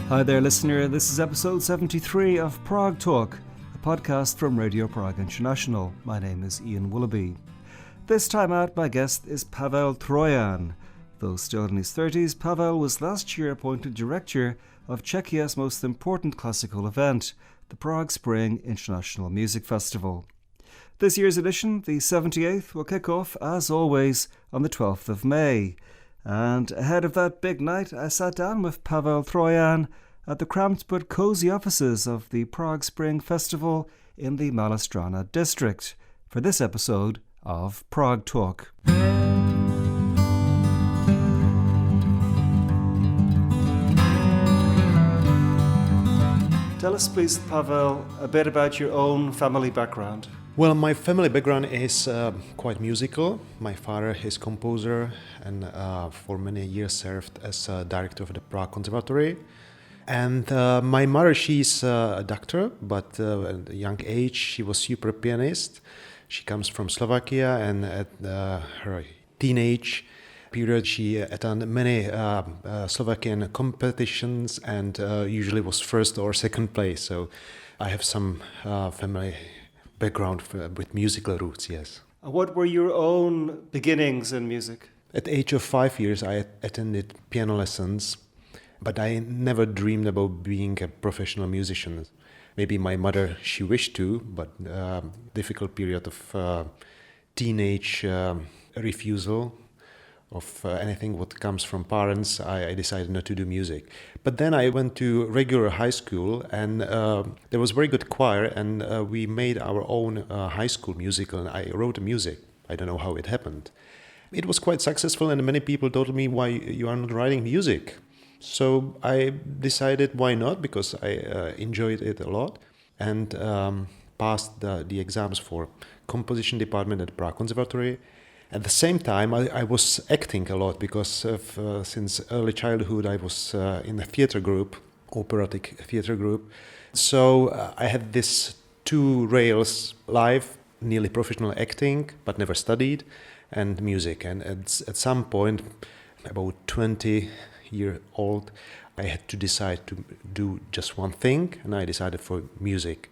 Hi there, listener. This is episode 73 of Prague Talk, a podcast from Radio Prague International. My name is Ian Willoughby. This time out, my guest is Pavel Trojan. Though still in his 30s, Pavel was last year appointed director of Czechia's most important classical event, the Prague Spring International Music Festival. This year's edition, the 78th, will kick off, as always, on the 12th of May. And ahead of that big night, I sat down with Pavel Trojan at the cramped but cosy offices of the Prague Spring Festival in the Malá district for this episode of Prague Talk. Tell us, please, Pavel, a bit about your own family background. Well, my family background is quite musical. My father is composer and for many years served as director of the Prague Conservatory. And my mother, she's a doctor, but at a young age she was super pianist. She comes from Slovakia, and at her teenage period she attended many Slovakian competitions and usually was first or second place. So I have some family background with musical roots, yes. What were your own beginnings in music? At the age of 5 years, I attended piano lessons, but I never dreamed about being a professional musician. Maybe my mother, she wished to, but difficult period of teenage refusal of anything what comes from parents, I decided not to do music. But then I went to regular high school, and there was very good choir, and we made our own high school musical, and I wrote the music. I don't know how it happened. It was quite successful, and many people told me, why you are not writing music? So I decided why not, because I enjoyed it a lot, and passed the exams for composition department at Prague Conservatory. At the same time, I was acting a lot because since early childhood I was in a theater group, operatic theater group. So I had this two rails, life, nearly professional acting, but never studied, and music. And at some point, about 20-year-old, I had to decide to do just one thing, and I decided for music.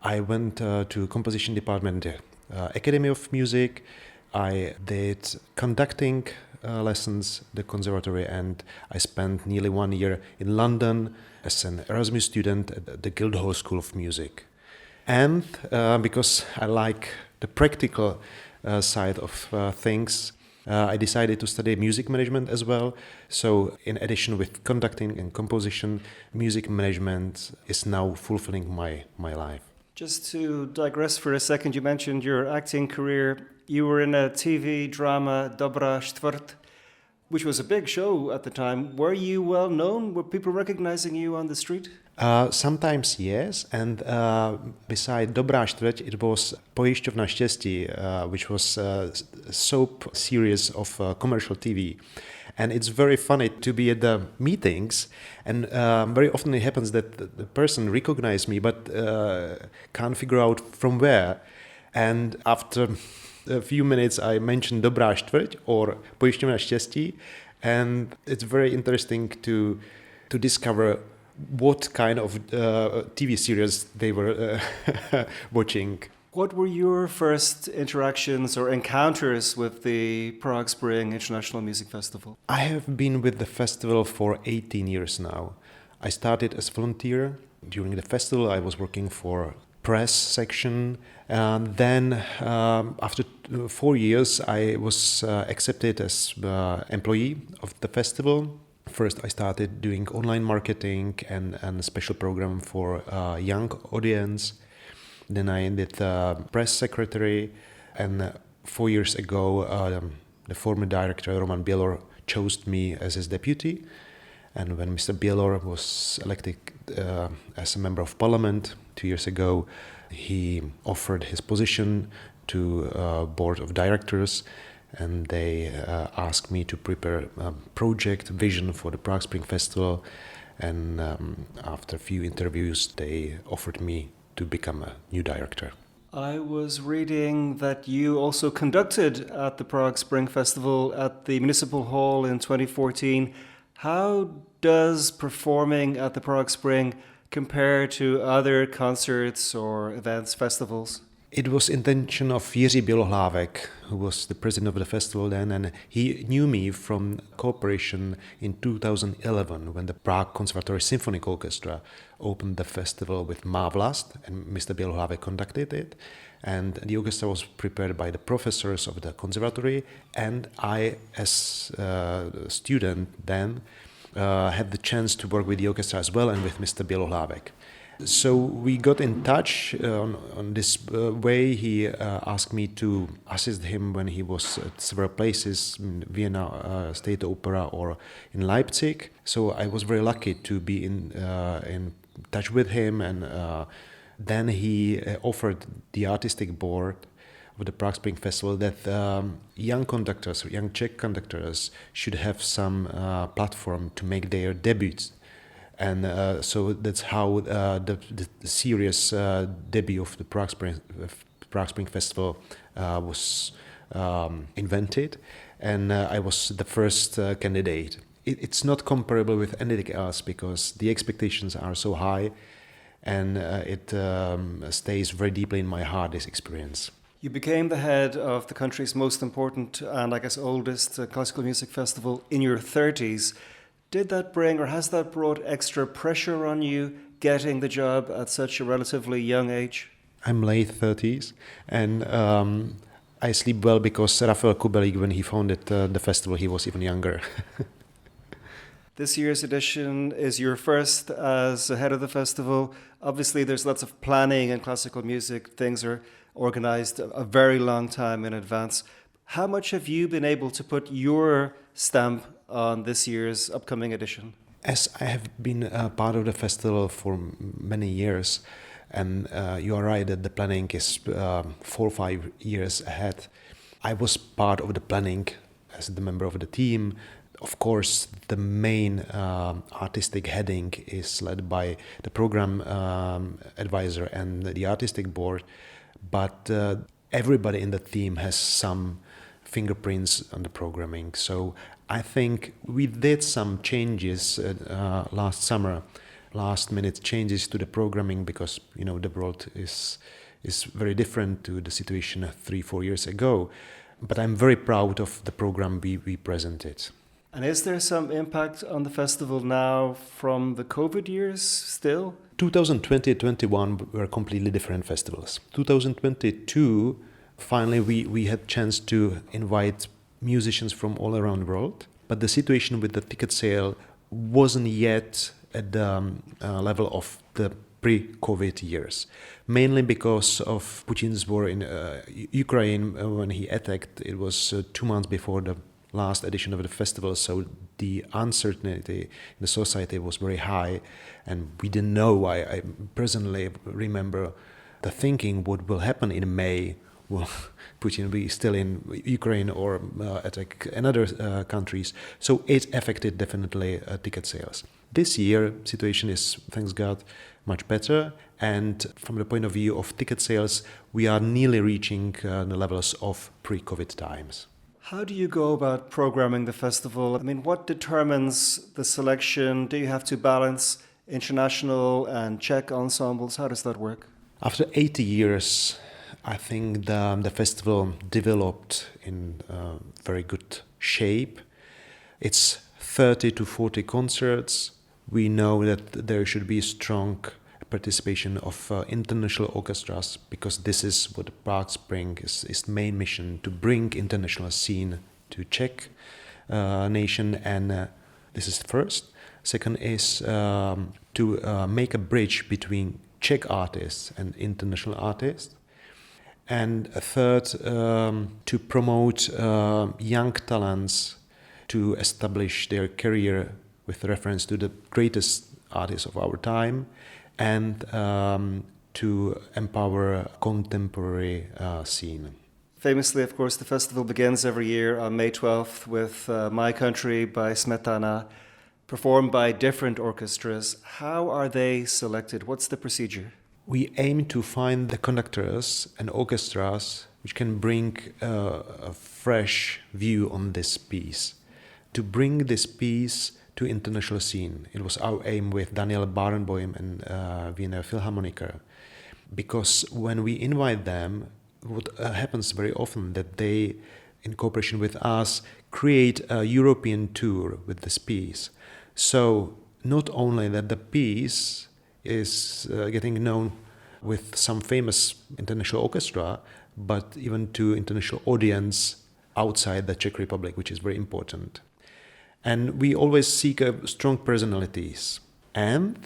I went to composition department, Academy of Music. I did conducting lessons at the conservatory, and I spent nearly 1 year in London as an Erasmus student at the Guildhall School of Music. And because I like the practical side of things, I decided to study music management as well. So in addition with conducting and composition, music management is now fulfilling my life. Just to digress for a second, you mentioned your acting career. You were in a TV drama, Dobrá čtvrť, which was a big show at the time. Were you well known? Were people recognizing you on the street? Sometimes yes, and beside Dobrá čtvrť, it was Pojišťovna štěstí, which was a soap series of commercial TV. And it's very funny to be at the meetings, and very often it happens that the person recognizes me but can't figure out from where. And after a few minutes I mention Dobrá čtvrť or Pojišťovna štěstí, and it's very interesting to discover what kind of TV series they were watching. What were your first interactions or encounters with the Prague Spring International Music Festival? I have been with the festival for 18 years now. I started as volunteer. During the festival I was working for press section. Then after 4 years I was accepted as employee of the festival. First I started doing online marketing and a special program for young audience. Then I ended press secretary, and 4 years ago the former director Roman Bielor chose me as his deputy. And when Mr. Bielor was elected as a member of parliament 2 years ago, he offered his position to board of directors, and they asked me to prepare a project vision for the Prague Spring Festival. And after a few interviews, they offered me to become a new director. I was reading that you also conducted at the Prague Spring Festival at the Municipal Hall in 2014. How does performing at the Prague Spring compare to other concerts or events, festivals? It was intention of Jiří Bělohlávek, who was the president of the festival then, and he knew me from cooperation in 2011 when the Prague Conservatory Symphonic Orchestra opened the festival with Má vlast, and Mr. Bělohlávek conducted it. And the orchestra was prepared by the professors of the conservatory, and I, as a student then, had the chance to work with the orchestra as well and with Mr. Bělohlávek. So we got in touch on this way. He asked me to assist him when he was at several places, in Vienna State Opera or in Leipzig. So I was very lucky to be in touch with him, and then he offered the artistic board of the Prague Spring Festival that young conductors, young Czech conductors, should have some platform to make their debuts. And so that's how the serious debut of the Prague Spring Festival was invented, and I was the first candidate. It's not comparable with anything else because the expectations are so high, and it stays very deeply in my heart, this experience. You became the head of the country's most important and I guess oldest classical music festival in your 30s. Did that bring, or has that brought extra pressure on you getting the job at such a relatively young age? I'm late 30s, and I sleep well because Rafael Kubelik, when he founded the festival, he was even younger. This year's edition is your first as head of the festival. Obviously, there's lots of planning in classical music. Things are organized a very long time in advance. How much have you been able to put your stamp on this year's upcoming edition? As I have been part of the festival for many years, and you are right that the planning is 4 or 5 years ahead, I was part of the planning as the member of the team. Of course, the main artistic heading is led by the program advisor and the artistic board, but everybody in the team has some fingerprints on the programming. So I think we did some changes last summer, last minute changes to the programming because the world is very different to the situation 3-4 years ago. But I'm very proud of the program we presented. And is there some impact on the festival now from the COVID years still? 2020 and 2021 were completely different festivals. 2022, finally we had chance to invite musicians from all around the world, but the situation with the ticket sale wasn't yet at the level of the pre-COVID years, mainly because of Putin's war in Ukraine. When he attacked, it was 2 months before the last edition of the festival, so the uncertainty in the society was very high, and we didn't know. I personally remember the thinking what will happen in May. Will Putin be still in Ukraine or attack another countries? So it affected definitely ticket sales. This year, situation is, thanks God, much better. And from the point of view of ticket sales, we are nearly reaching the levels of pre-COVID times. How do you go about programming the festival? I mean, what determines the selection? Do you have to balance international and Czech ensembles? How does that work? After 80 years, I think the festival developed in very good shape. It's 30 to 40 concerts. We know that there should be strong participation of international orchestras because this is what the Prague Spring is main mission, to bring international scene to Czech nation, and this is first. Second is to make a bridge between Czech artists and international artists. And third, to promote young talents to establish their career with reference to the greatest artists of our time, and to empower contemporary scene. Famously, of course, the festival begins every year on May 12th with My Country by Smetana, performed by different orchestras. How are they selected? What's the procedure? We aim to find the conductors and orchestras which can bring a fresh view on this piece, to bring this piece to international scene. It was our aim with Daniel Barenboim and Wiener Philharmoniker. Because when we invite them, what happens very often that they, in cooperation with us, create a European tour with this piece. So not only that the piece is getting known with some famous international orchestra, but even to international audience outside the Czech Republic, which is very important. And we always seek strong personalities. And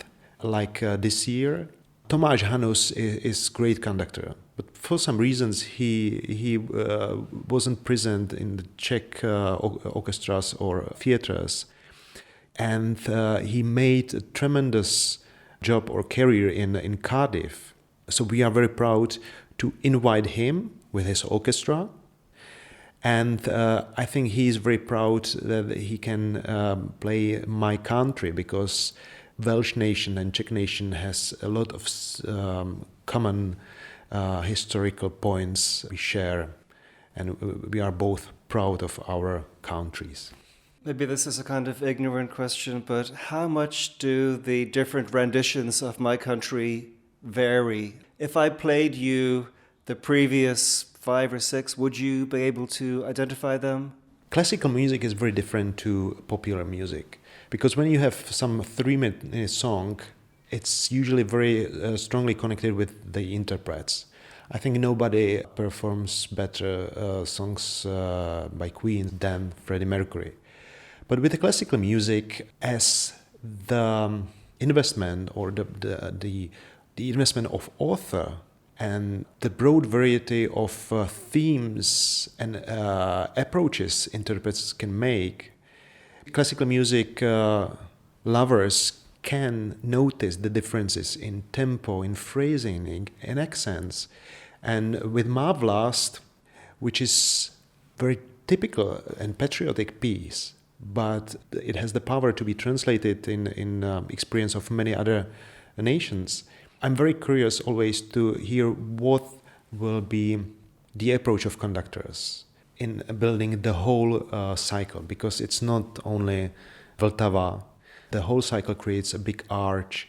like this year, Tomáš Hanus is great conductor, but for some reasons he wasn't present in the Czech orchestras or theaters, and he made a tremendous job or career in Cardiff. So we are very proud to invite him with his orchestra, and I think he is very proud that he can play my country, because Welsh nation and Czech nation has a lot of common historical points we share, and we are both proud of our countries. Maybe this is a kind of ignorant question, but how much do the different renditions of My Country vary? If I played you the previous 5 or 6, would you be able to identify them? Classical music is very different to popular music, because when you have some 3-minute song, it's usually very strongly connected with the interprets. I think nobody performs better songs by Queen than Freddie Mercury. But with the classical music, as the investment or the investment of author and the broad variety of themes and approaches interprets can make, classical music lovers can notice the differences in tempo, in phrasing, in accents. And with Mávlast, which is very typical and patriotic piece, but it has the power to be translated in experience of many other nations, I'm very curious always to hear what will be the approach of conductors in building the whole cycle, because it's not only Vltava. The whole cycle creates a big arch,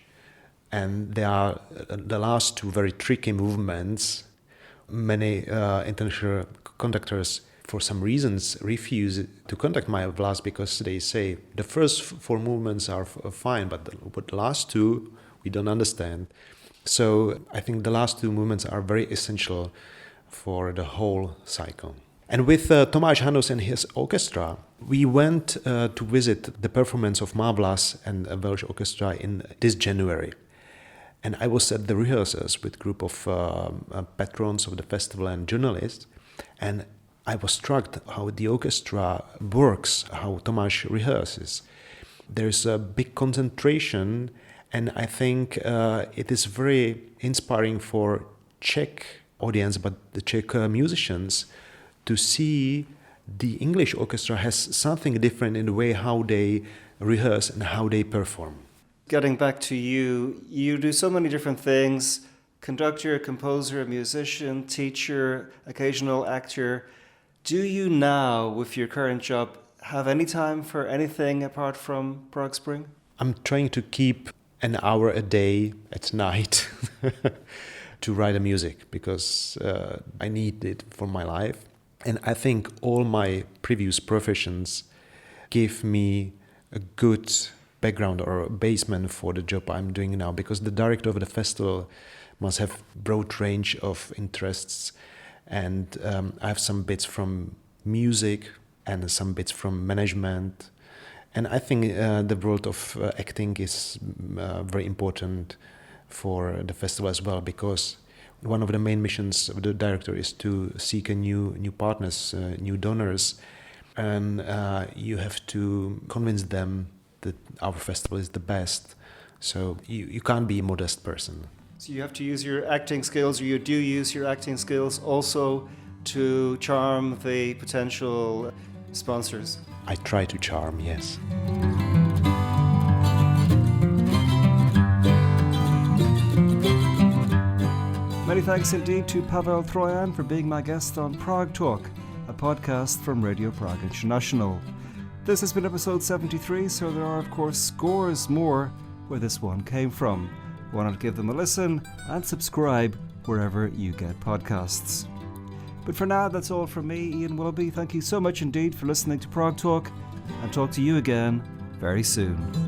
and there are the last 2 very tricky movements. Many international conductors, for some reasons, refuse to conduct my Mávlast because they say the first 4 movements are fine, but the last 2 we don't understand. So I think the last 2 movements are very essential for the whole cycle. And with Tomáš Hanus and his orchestra, we went to visit the performance of Mávlast and a Welsh orchestra in this January. And I was at the rehearsals with a group of patrons of the festival and journalists, and I was struck how the orchestra works, how Tomáš rehearses. There's a big concentration, and I think it is very inspiring for Czech audience, but the Czech musicians, to see the English orchestra has something different in the way how they rehearse and how they perform. Getting back to you, you do so many different things: conductor, composer, musician, teacher, occasional actor. Do you now, with your current job, have any time for anything apart from Prague Spring? I'm trying to keep an hour a day at night to write music, because I need it for my life. And I think all my previous professions give me a good background or a basement for the job I'm doing now, because the director of the festival must have broad range of interests, and I have some bits from music and some bits from management. And I think the world of acting is very important for the festival as well, because one of the main missions of the director is to seek a new partners, new donors, and you have to convince them that our festival is the best. So you can't be a modest person. So you have to use your acting skills, or you do use your acting skills also to charm the potential sponsors. I try to charm, yes. Many thanks indeed to Pavel Trojan for being my guest on Prague Talk, a podcast from Radio Prague International. This has been episode 73, so there are of course scores more where this one came from. Why not give them a listen and subscribe wherever you get podcasts. But for now, that's all from me, Ian Willoughby. Thank you so much indeed for listening to Prague Talk, and talk to you again very soon.